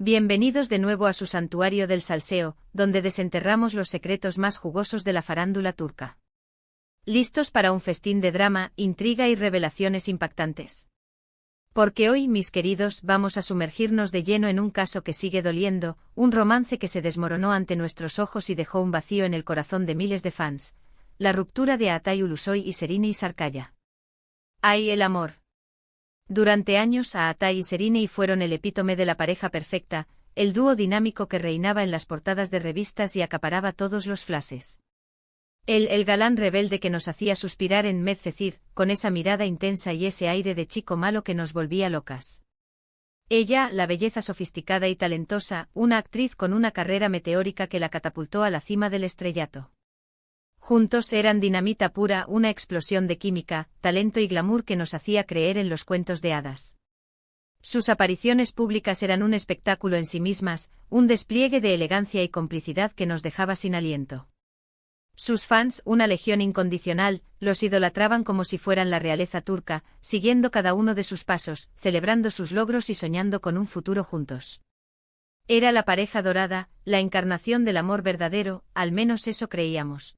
Bienvenidos de nuevo a su santuario del salseo, donde desenterramos los secretos más jugosos de la farándula turca. ¿Listos para un festín de drama, intriga y revelaciones impactantes? Porque hoy, mis queridos, vamos a sumergirnos de lleno en un caso que sigue doliendo, un romance que se desmoronó ante nuestros ojos y dejó un vacío en el corazón de miles de fans: la ruptura de Atay Ulusoy y Serine Sarkaya. ¡Ay, el amor! Durante años, Atay y Serine fueron el epítome de la pareja perfecta, el dúo dinámico que reinaba en las portadas de revistas y acaparaba todos los flashes. El galán rebelde que nos hacía suspirar en Medcezir, con esa mirada intensa y ese aire de chico malo que nos volvía locas. Ella, la belleza sofisticada y talentosa, una actriz con una carrera meteórica que la catapultó a la cima del estrellato. Juntos eran dinamita pura, una explosión de química, talento y glamour que nos hacía creer en los cuentos de hadas. Sus apariciones públicas eran un espectáculo en sí mismas, un despliegue de elegancia y complicidad que nos dejaba sin aliento. Sus fans, una legión incondicional, los idolatraban como si fueran la realeza turca, siguiendo cada uno de sus pasos, celebrando sus logros y soñando con un futuro juntos. Era la pareja dorada, la encarnación del amor verdadero, al menos eso creíamos.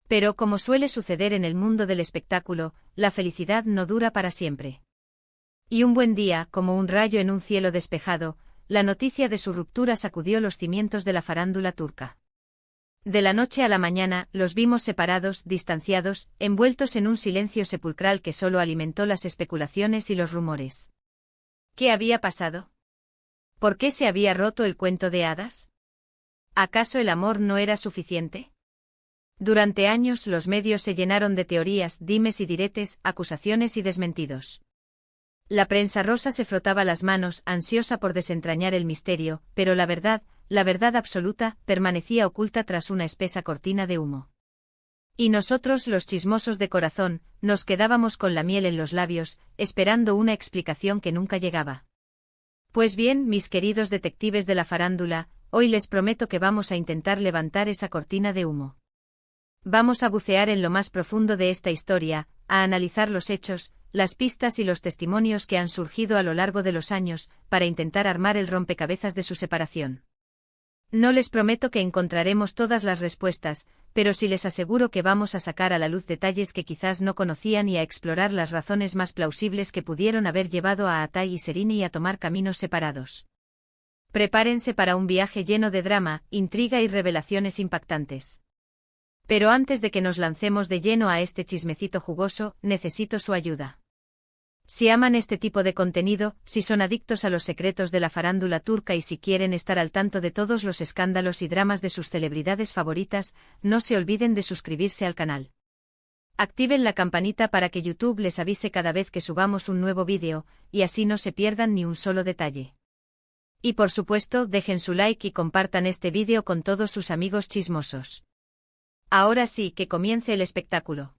Pero como suele suceder en el mundo del espectáculo, la felicidad no dura para siempre. Y un buen día, como un rayo en un cielo despejado, la noticia de su ruptura sacudió los cimientos de la farándula turca. De la noche a la mañana, los vimos separados, distanciados, envueltos en un silencio sepulcral que solo alimentó las especulaciones y los rumores. ¿Qué había pasado? ¿Por qué se había roto el cuento de hadas? ¿Acaso el amor no era suficiente? Durante años los medios se llenaron de teorías, dimes y diretes, acusaciones y desmentidos. La prensa rosa se frotaba las manos, ansiosa por desentrañar el misterio, pero la verdad absoluta, permanecía oculta tras una espesa cortina de humo. Y nosotros, los chismosos de corazón, nos quedábamos con la miel en los labios, esperando una explicación que nunca llegaba. Pues bien, mis queridos detectives de la farándula, hoy les prometo que vamos a intentar levantar esa cortina de humo. Vamos a bucear en lo más profundo de esta historia, a analizar los hechos, las pistas y los testimonios que han surgido a lo largo de los años, para intentar armar el rompecabezas de su separación. No les prometo que encontraremos todas las respuestas, pero sí les aseguro que vamos a sacar a la luz detalles que quizás no conocían y a explorar las razones más plausibles que pudieron haber llevado a Atay y Serine a tomar caminos separados. Prepárense para un viaje lleno de drama, intriga y revelaciones impactantes. Pero antes de que nos lancemos de lleno a este chismecito jugoso, necesito su ayuda. Si aman este tipo de contenido, si son adictos a los secretos de la farándula turca y si quieren estar al tanto de todos los escándalos y dramas de sus celebridades favoritas, no se olviden de suscribirse al canal. Activen la campanita para que YouTube les avise cada vez que subamos un nuevo vídeo, y así no se pierdan ni un solo detalle. Y por supuesto, dejen su like y compartan este vídeo con todos sus amigos chismosos. Ahora sí, que comience el espectáculo.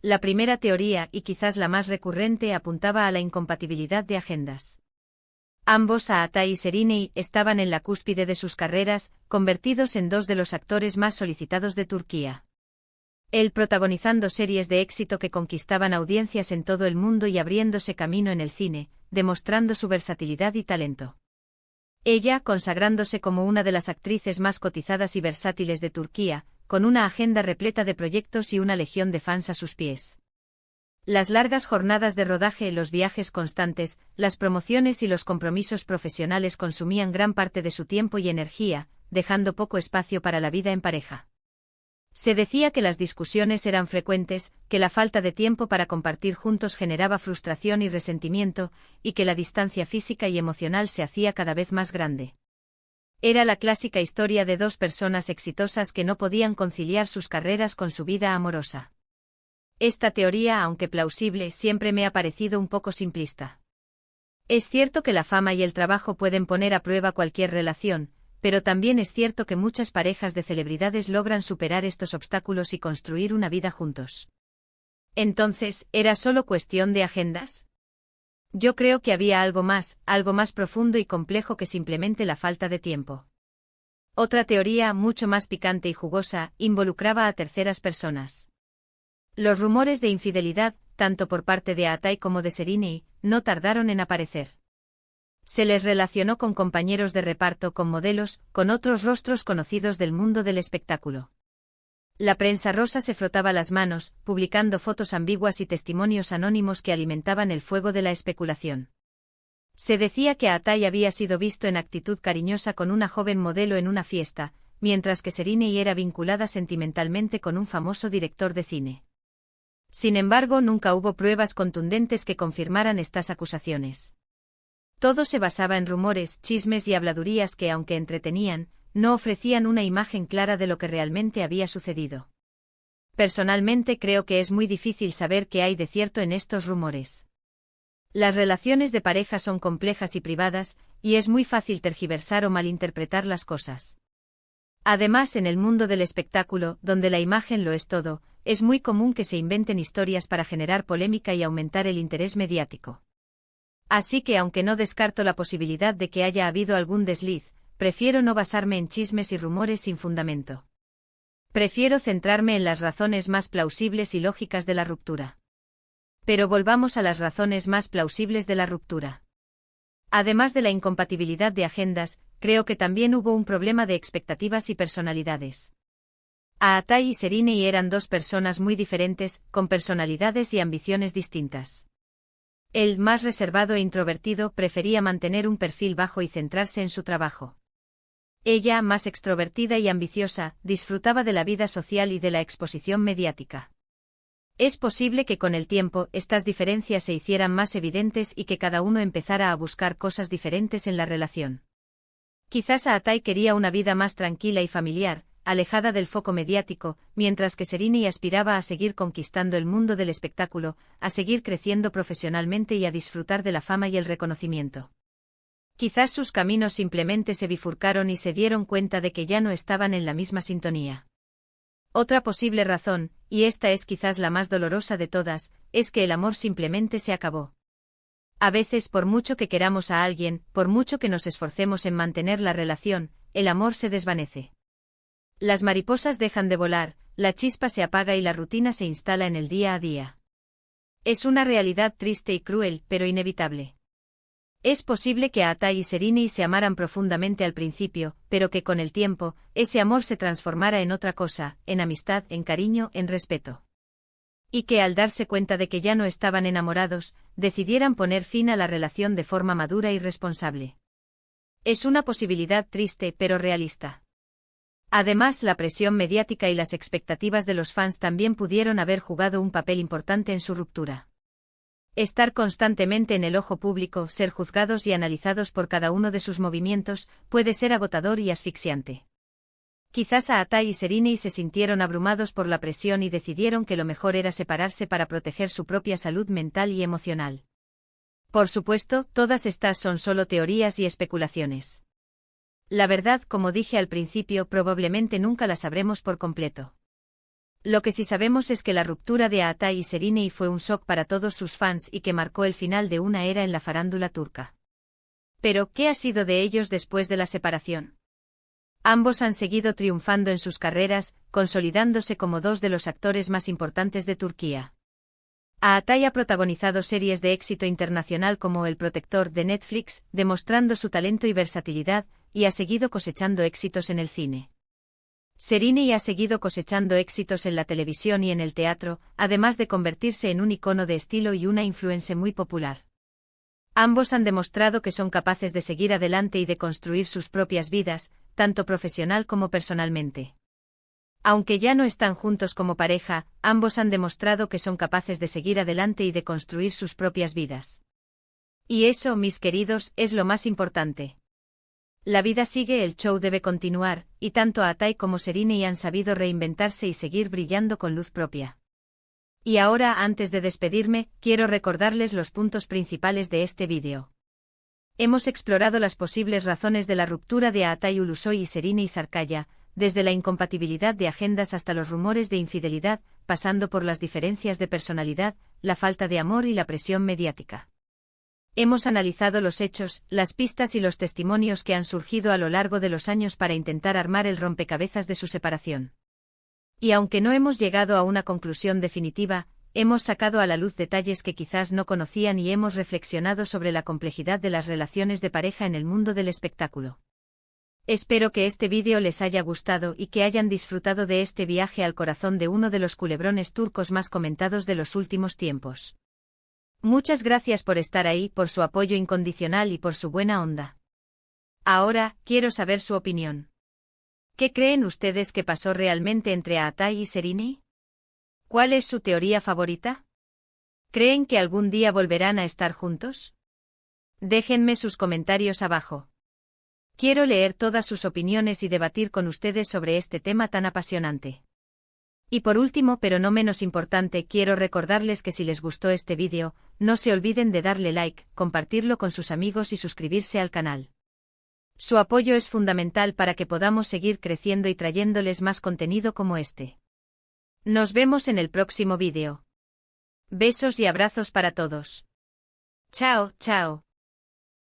La primera teoría, y quizás la más recurrente, apuntaba a la incompatibilidad de agendas. Ambos, Atay y Serine, estaban en la cúspide de sus carreras, convertidos en dos de los actores más solicitados de Turquía. Él protagonizando series de éxito que conquistaban audiencias en todo el mundo y abriéndose camino en el cine, demostrando su versatilidad y talento. Ella, consagrándose como una de las actrices más cotizadas y versátiles de Turquía, con una agenda repleta de proyectos y una legión de fans a sus pies. Las largas jornadas de rodaje, los viajes constantes, las promociones y los compromisos profesionales consumían gran parte de su tiempo y energía, dejando poco espacio para la vida en pareja. Se decía que las discusiones eran frecuentes, que la falta de tiempo para compartir juntos generaba frustración y resentimiento, y que la distancia física y emocional se hacía cada vez más grande. Era la clásica historia de dos personas exitosas que no podían conciliar sus carreras con su vida amorosa. Esta teoría, aunque plausible, siempre me ha parecido un poco simplista. Es cierto que la fama y el trabajo pueden poner a prueba cualquier relación, pero también es cierto que muchas parejas de celebridades logran superar estos obstáculos y construir una vida juntos. Entonces, ¿era solo cuestión de agendas? Yo creo que había algo más profundo y complejo que simplemente la falta de tiempo. Otra teoría, mucho más picante y jugosa, involucraba a terceras personas. Los rumores de infidelidad, tanto por parte de Atay como de Serine, no tardaron en aparecer. Se les relacionó con compañeros de reparto, con modelos, con otros rostros conocidos del mundo del espectáculo. La prensa rosa se frotaba las manos, publicando fotos ambiguas y testimonios anónimos que alimentaban el fuego de la especulación. Se decía que Atai había sido visto en actitud cariñosa con una joven modelo en una fiesta, mientras que Serinei era vinculada sentimentalmente con un famoso director de cine. Sin embargo, nunca hubo pruebas contundentes que confirmaran estas acusaciones. Todo se basaba en rumores, chismes y habladurías que, aunque entretenían, no ofrecían una imagen clara de lo que realmente había sucedido. Personalmente creo que es muy difícil saber qué hay de cierto en estos rumores. Las relaciones de pareja son complejas y privadas, y es muy fácil tergiversar o malinterpretar las cosas. Además, en el mundo del espectáculo, donde la imagen lo es todo, es muy común que se inventen historias para generar polémica y aumentar el interés mediático. Así que, aunque no descarto la posibilidad de que haya habido algún desliz, prefiero no basarme en chismes y rumores sin fundamento. Prefiero centrarme en las razones más plausibles y lógicas de la ruptura. Pero volvamos a las razones más plausibles de la ruptura. Además de la incompatibilidad de agendas, creo que también hubo un problema de expectativas y personalidades. Atai y Serinei eran dos personas muy diferentes, con personalidades y ambiciones distintas. Él, más reservado e introvertido, prefería mantener un perfil bajo y centrarse en su trabajo. Ella, más extrovertida y ambiciosa, disfrutaba de la vida social y de la exposición mediática. Es posible que con el tiempo estas diferencias se hicieran más evidentes y que cada uno empezara a buscar cosas diferentes en la relación. Quizás Atai quería una vida más tranquila y familiar, alejada del foco mediático, mientras que Serinei aspiraba a seguir conquistando el mundo del espectáculo, a seguir creciendo profesionalmente y a disfrutar de la fama y el reconocimiento. Quizás sus caminos simplemente se bifurcaron y se dieron cuenta de que ya no estaban en la misma sintonía. Otra posible razón, y esta es quizás la más dolorosa de todas, es que el amor simplemente se acabó. A veces, por mucho que queramos a alguien, por mucho que nos esforcemos en mantener la relación, el amor se desvanece. Las mariposas dejan de volar, la chispa se apaga y la rutina se instala en el día a día. Es una realidad triste y cruel, pero inevitable. Es posible que Atai y Serinei se amaran profundamente al principio, pero que con el tiempo, ese amor se transformara en otra cosa, en amistad, en cariño, en respeto. Y que al darse cuenta de que ya no estaban enamorados, decidieran poner fin a la relación de forma madura y responsable. Es una posibilidad triste pero realista. Además, la presión mediática y las expectativas de los fans también pudieron haber jugado un papel importante en su ruptura. Estar constantemente en el ojo público, ser juzgados y analizados por cada uno de sus movimientos, puede ser agotador y asfixiante. Quizás Atai y Serinei se sintieron abrumados por la presión y decidieron que lo mejor era separarse para proteger su propia salud mental y emocional. Por supuesto, todas estas son solo teorías y especulaciones. La verdad, como dije al principio, probablemente nunca la sabremos por completo. Lo que sí sabemos es que la ruptura de Atai y Serinei fue un shock para todos sus fans y que marcó el final de una era en la farándula turca. Pero, ¿qué ha sido de ellos después de la separación? Ambos han seguido triunfando en sus carreras, consolidándose como dos de los actores más importantes de Turquía. Atai ha protagonizado series de éxito internacional como El Protector de Netflix, demostrando su talento y versatilidad, y ha seguido cosechando éxitos en el cine. Serinei ha seguido cosechando éxitos en la televisión y en el teatro, además de convertirse en un icono de estilo y una influencer muy popular. Ambos han demostrado que son capaces de seguir adelante y de construir sus propias vidas, tanto profesional como personalmente. Aunque ya no están juntos como pareja, ambos han demostrado que son capaces de seguir adelante y de construir sus propias vidas. Y eso, mis queridos, es lo más importante. La vida sigue, el show debe continuar, y tanto Atai como Serinei han sabido reinventarse y seguir brillando con luz propia. Y ahora, antes de despedirme, quiero recordarles los puntos principales de este vídeo. Hemos explorado las posibles razones de la ruptura de Atai Ulusoy y Serinei Sarkaya, desde la incompatibilidad de agendas hasta los rumores de infidelidad, pasando por las diferencias de personalidad, la falta de amor y la presión mediática. Hemos analizado los hechos, las pistas y los testimonios que han surgido a lo largo de los años para intentar armar el rompecabezas de su separación. Y aunque no hemos llegado a una conclusión definitiva, hemos sacado a la luz detalles que quizás no conocían y hemos reflexionado sobre la complejidad de las relaciones de pareja en el mundo del espectáculo. Espero que este vídeo les haya gustado y que hayan disfrutado de este viaje al corazón de uno de los culebrones turcos más comentados de los últimos tiempos. Muchas gracias por estar ahí, por su apoyo incondicional y por su buena onda. Ahora, quiero saber su opinión. ¿Qué creen ustedes que pasó realmente entre Atay y Serini? ¿Cuál es su teoría favorita? ¿Creen que algún día volverán a estar juntos? Déjenme sus comentarios abajo. Quiero leer todas sus opiniones y debatir con ustedes sobre este tema tan apasionante. Y por último, pero no menos importante, quiero recordarles que si les gustó este vídeo, no se olviden de darle like, compartirlo con sus amigos y suscribirse al canal. Su apoyo es fundamental para que podamos seguir creciendo y trayéndoles más contenido como este. Nos vemos en el próximo vídeo. Besos y abrazos para todos. Chao, chao.